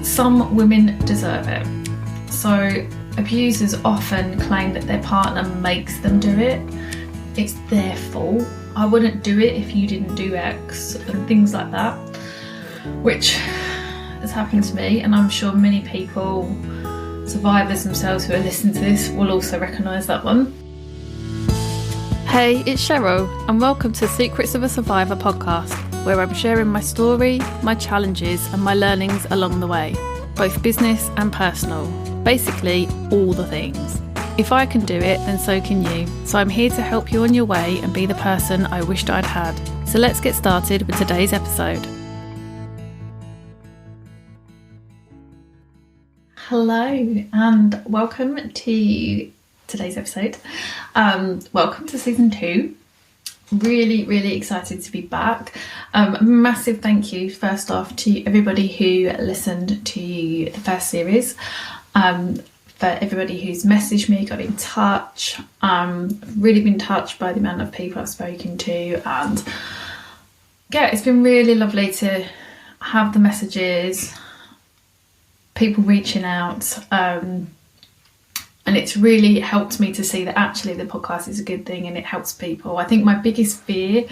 some women deserve it. So abusers often claim that their partner makes them do it. It's their fault. I wouldn't do it if you didn't do X, and things like that, which has happened to me, and I'm sure many people, survivors themselves who are listening to this, will also recognise that one. Hey, it's Cheryl, and welcome to Secrets of a Survivor podcast, where I'm sharing my story, my challenges, and my learnings along the way, both business and personal. Basically, all the things. If I can do it, then so can you. So I'm here to help you on your way and be the person I wished I'd had. So let's get started with today's episode. Hello, and welcome to today's episode. Welcome to season 2. Really excited to be back. Massive thank you first off to everybody who listened to the first series, for everybody who's messaged me, got in touch. Really been touched by the amount of people I've spoken to, and yeah, it's been really lovely to have the messages, people reaching out, and it's really helped me to see that actually the podcast is a good thing and it helps people. I think my biggest fear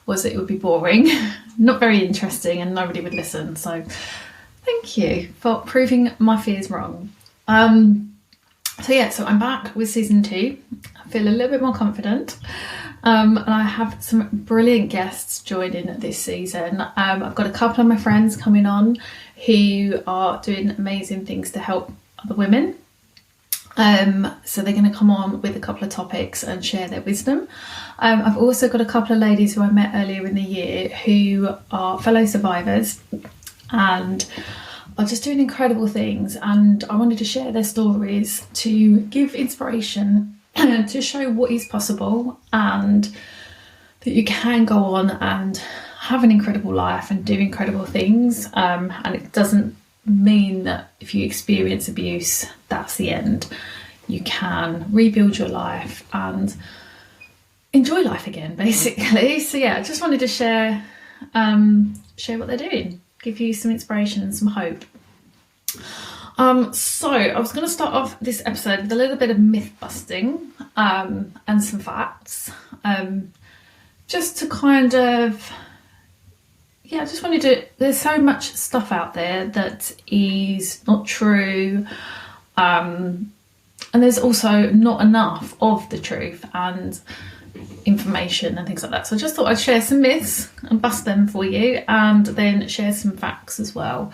was that it would be boring, not very interesting, and nobody would listen. So thank you for proving my fears wrong. So I'm back with season 2. I feel a little bit more confident, and I have some brilliant guests joining this season. I've got a couple of my friends coming on who are doing amazing things to help other women. So they're going to come on with a couple of topics and share their wisdom. I've also got a couple of ladies who I met earlier in the year who are fellow survivors and are just doing incredible things, and I wanted to share their stories to give inspiration to show what is possible and that you can go on and have an incredible life and do incredible things, and it doesn't mean that if you experience abuse that's the end. You can rebuild your life and enjoy life again, basically. So yeah, I just wanted to share what they're doing, give you some inspiration and some hope. So I was going to start off this episode with a little bit of myth busting and some facts, just to kind of, yeah, I just wanted to, there's so much stuff out there that is not true, and there's also not enough of the truth and information and things like that. So I just thought I'd share some myths and bust them for you, and then share some facts as well.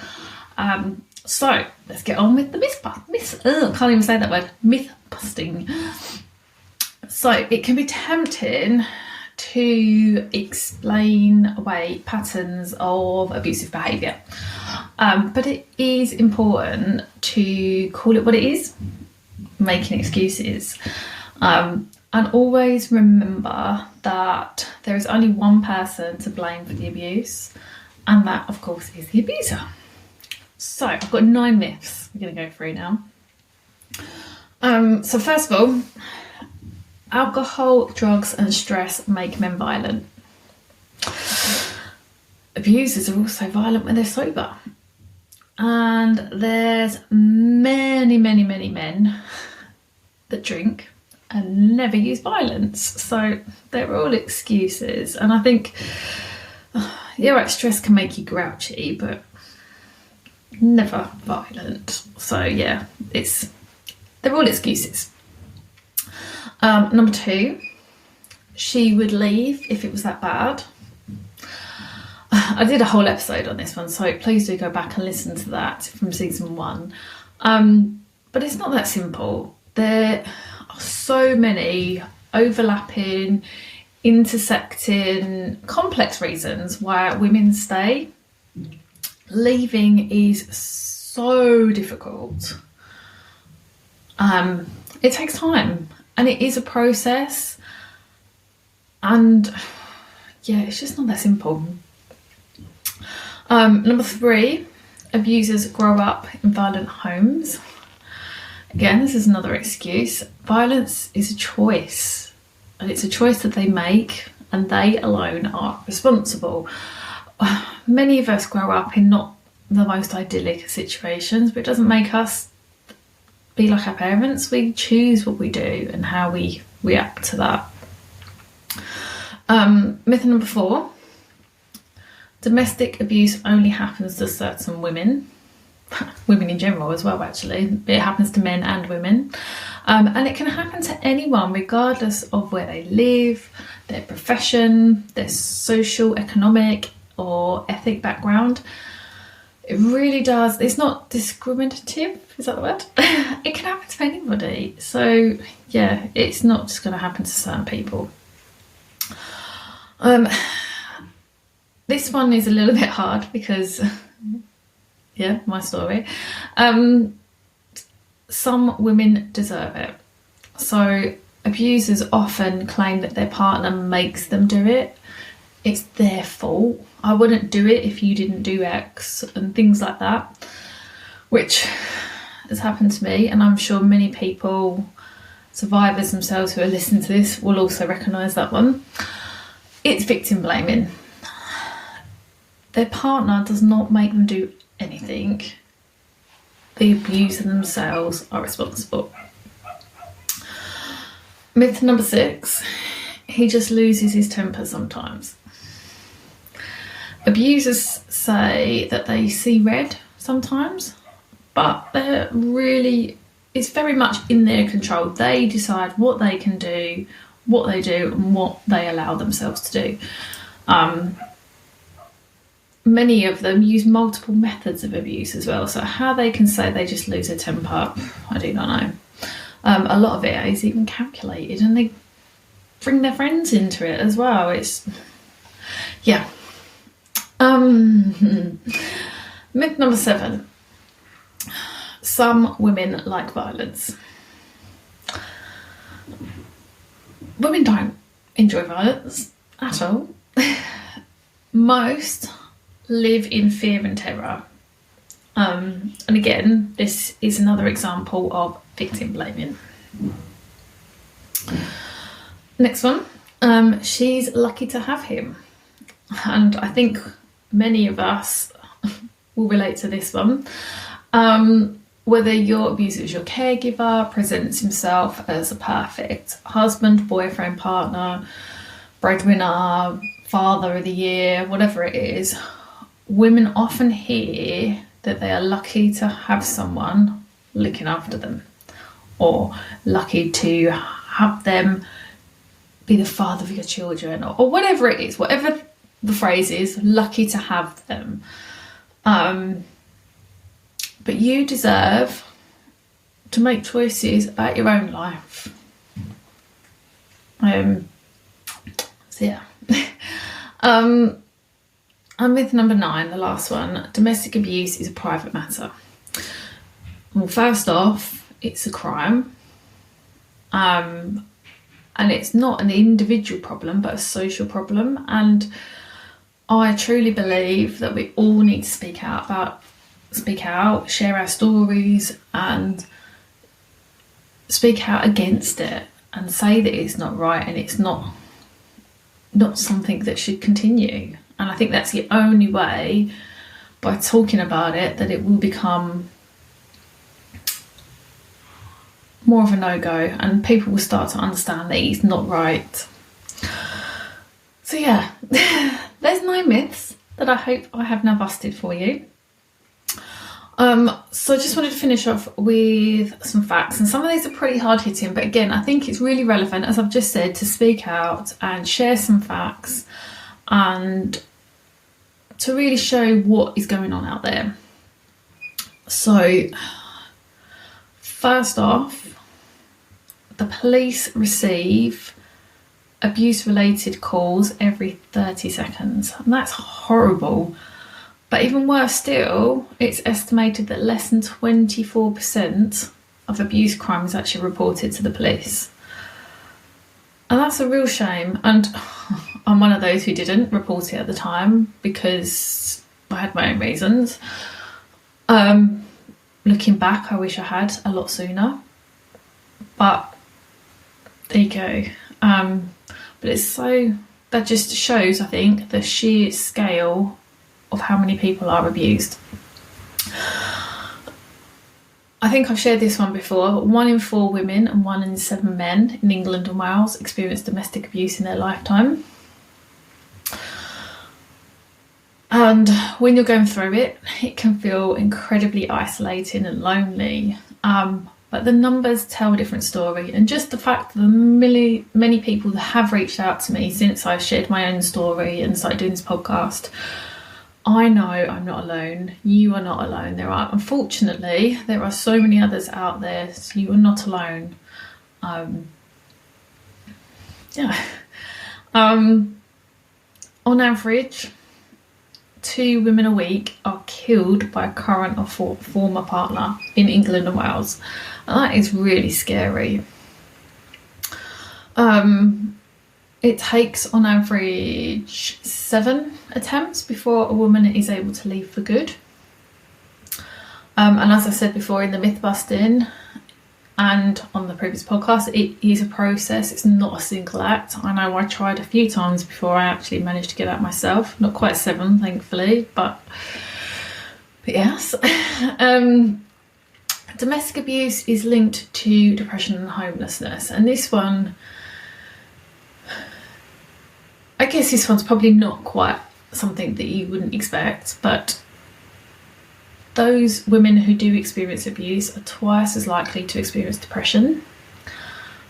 So let's get on with the can't even say that word, myth busting. So it can be tempting to explain away patterns of abusive behaviour, but it is important to call it what it is, making excuses, and always remember that there is only one person to blame for the abuse, and that of course is the abuser. So I've got 9 myths we're going to go through now. So first of all, alcohol, drugs and stress make men violent. Abusers are also violent when they're sober. And there's many men that drink and never use violence. So they're all excuses. And I think, yeah, right, stress can make you grouchy, but never violent. So yeah, they're all excuses. Number 2, she would leave if it was that bad. I did a whole episode on this one, so please do go back and listen to that from season 1. But it's not that simple. There are so many overlapping, intersecting, complex reasons why women stay. Leaving is so difficult. It takes time, and it is a process, and yeah, it's just not that simple. Number 3, abusers grow up in violent homes. Again, this is another excuse. Violence is a choice, and it's a choice that they make, and they alone are responsible. Many of us grow up in not the most idyllic situations, but it doesn't make us be like our parents. We choose what we do and how we react to that. Myth number 4. Domestic abuse only happens to certain women. Women in general as well, actually. It happens to men and women. And it can happen to anyone, regardless of where they live, their profession, their social, economic or ethnic background. It really does. It's not discriminative, is that the word? It can happen to anybody. So yeah, it's not just going to happen to certain people. This one is a little bit hard because, yeah, my story. Some women deserve it. So abusers often claim that their partner makes them do it. It's their fault. I wouldn't do it if you didn't do X and things like that, which has happened to me, and I'm sure many people, survivors themselves who are listening to this, will also recognise that one. It's victim blaming. Their partner does not make them do anything. The abuser themselves are responsible. Myth number 6. He just loses his temper sometimes. Abusers say that they see red sometimes, but it's very much in their control. They decide what they can do, what they do, and what they allow themselves to do. Many of them use multiple methods of abuse as well, so how they can say they just lose their temper, I do not know. A lot of it is even calculated, and they bring their friends into it as well. It's, yeah. Myth number 7. Some women like violence. Women don't enjoy violence at all. Most live in fear and terror. And again, this is another example of victim blaming. Next one. She's lucky to have him. And I think many of us will relate to this one. Whether your abuser is your caregiver, presents himself as a perfect husband, boyfriend, partner, breadwinner, father of the year, whatever it is, women often hear that they are lucky to have someone looking after them, or lucky to have them be the father of your children, or whatever it is, whatever the phrase is, lucky to have them. But you deserve to make choices about your own life. So yeah. And myth number 9, the last one, domestic abuse is a private matter. Well, first off, it's a crime. And it's not an individual problem, but a social problem. And I truly believe that we all need to speak out, share our stories, and speak out against it, and say that it's not right and it's not something that should continue. And I think that's the only way, by talking about it, that it will become more of a no-go, and people will start to understand that it's not right. So yeah, there's 9 myths that I hope I have now busted for you. So I just wanted to finish off with some facts, and some of these are pretty hard hitting, but again, I think it's really relevant, as I've just said, to speak out and share some facts and to really show what is going on out there. So first off, the police receive abuse-related calls every 30 seconds, and that's horrible. But even worse still, it's estimated that less than 24% of abuse crime is actually reported to the police. And that's a real shame. And I'm one of those who didn't report it at the time because I had my own reasons. Looking back, I wish I had a lot sooner. But there you go. But that just shows, I think, the sheer scale of how many people are abused. think I've shared this one before, but 1 in 4 women and 1 in 7 men in England and Wales experience domestic abuse in their lifetime. And when you're going through it, it can feel incredibly isolating and lonely. But the numbers tell a different story. And just the fact that many people that have reached out to me since I've shared my own story and started doing this podcast, I know I'm not alone. You are not alone. Unfortunately, there are so many others out there, so you are not alone. On average, 2 women a week are killed by a current or former partner in England and Wales. And that is really scary. It takes on average 7 attempts before a woman is able to leave for good. And as I said before in the myth busting and on the previous podcast, it is a process. It's not a single act. I know I tried a few times before I actually managed to get out myself. Not quite 7, thankfully, but yes. Domestic abuse is linked to depression and homelessness, and this one, I guess this one's probably not quite something that you wouldn't expect, but those women who do experience abuse are twice as likely to experience depression.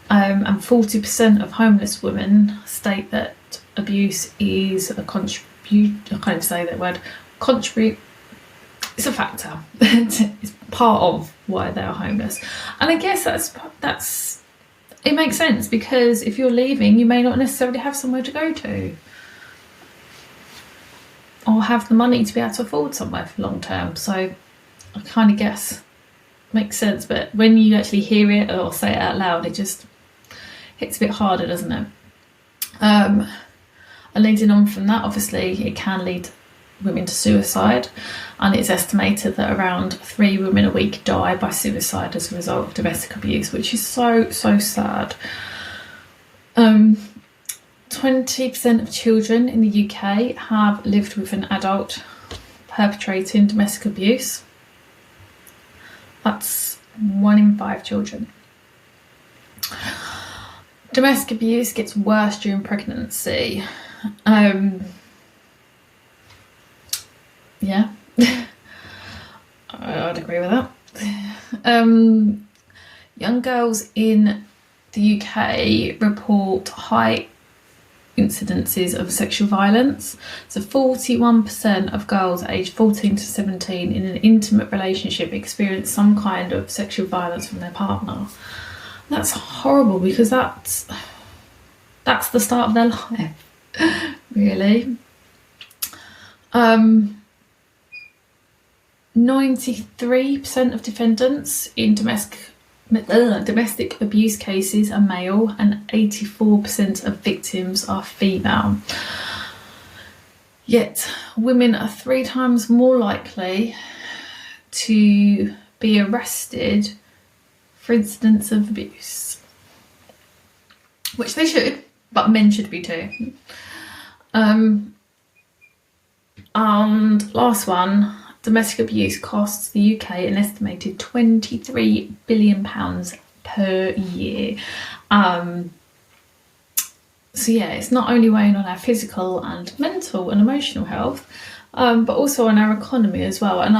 And 40% of homeless women state that abuse is a it's a factor. It's part of why they're homeless. And I guess that's it makes sense, because if you're leaving, you may not necessarily have somewhere to go to, or have the money to be able to afford somewhere for long term. So I kind of guess makes sense, but when you actually hear it or say it out loud, it just hits a bit harder, doesn't it? And leading on from that, obviously it can lead women to suicide, and it's estimated that around 3 women a week die by suicide as a result of domestic abuse, which is so sad. 20% of children in the UK have lived with an adult perpetrating domestic abuse. That's 1 in 5 children. Domestic abuse gets worse during pregnancy. Yeah, I'd agree with that. Young girls in the UK report high incidences of sexual violence. So 41% of girls aged 14 to 17 in an intimate relationship experience some kind of sexual violence from their partner. That's horrible, because that's the start of their life, really. 93% of defendants in domestic abuse cases are male, and 84% of victims are female. Yet women are 3 times more likely to be arrested for incidents of abuse, which they should, but men should be too. And last one, domestic abuse costs the UK an estimated £23 billion per year. So yeah, it's not only weighing on our physical and mental and emotional health, but also on our economy as well. And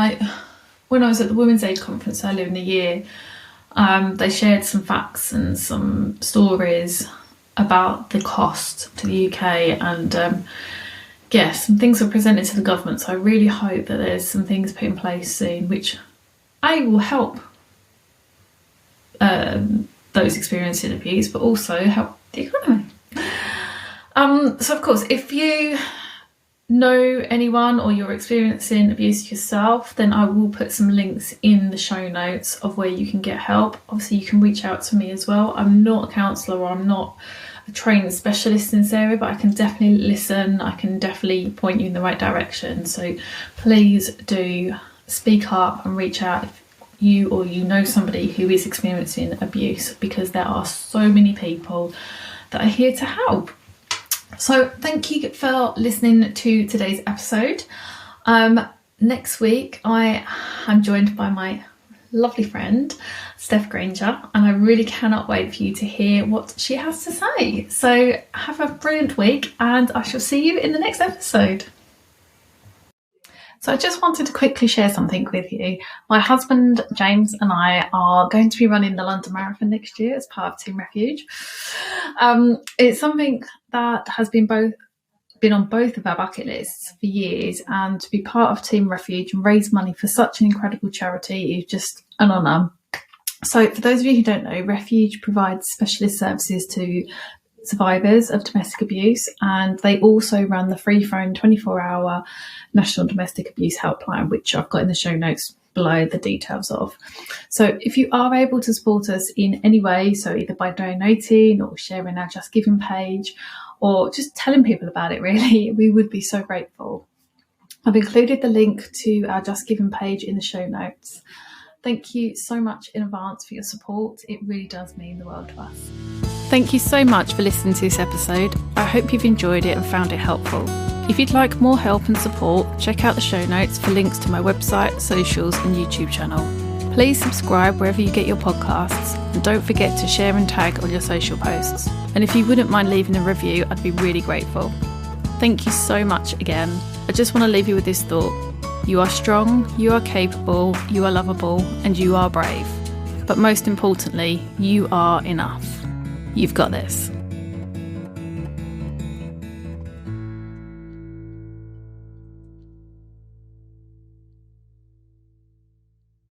when I was at the Women's Aid Conference earlier in the year, they shared some facts and some stories about the cost to the UK, and some things were presented to the government. So I really hope that there's some things put in place soon which will help those experiencing abuse, but also help the economy. So of course, if you know anyone or you're experiencing abuse yourself, then I will put some links in the show notes of where you can get help. Obviously you can reach out to me as well. I'm not a counsellor, or I'm not a trained specialist in this area, but I can definitely listen. I can definitely point you in the right direction. So please do speak up and reach out if you or you know somebody who is experiencing abuse, because there are so many people that are here to help. So thank you for listening to today's episode. Next week I am joined by my lovely friend, Steph Granger, and I really cannot wait for you to hear what she has to say. So have a brilliant week, and I shall see you in the next episode. So I just wanted to quickly share something with you. My husband, James, and I are going to be running the London Marathon next year as part of Team Refuge. It's something that has been on both of our bucket lists for years, and to be part of Team Refuge and raise money for such an incredible charity is just an honour. So for those of you who don't know, Refuge provides specialist services to survivors of domestic abuse, and they also run the free phone 24-hour National Domestic Abuse Helpline, which I've got in the show notes below the details of. So if you are able to support us in any way, so either by donating or sharing our Just Giving page or just telling people about it, really, we would be so grateful. I've included the link to our Just Giving page in the show notes. Thank you so much in advance for your support. It really does mean the world to us. Thank you so much for listening to this episode. I hope you've enjoyed it and found it helpful. If you'd like more help and support, check out the show notes for links to my website, socials and YouTube channel. Please subscribe wherever you get your podcasts, and don't forget to share and tag on your social posts. And if you wouldn't mind leaving a review, I'd be really grateful. Thank you so much again. I just want to leave you with this thought. You are strong, you are capable, you are lovable, and you are brave. But most importantly, you are enough. You've got this.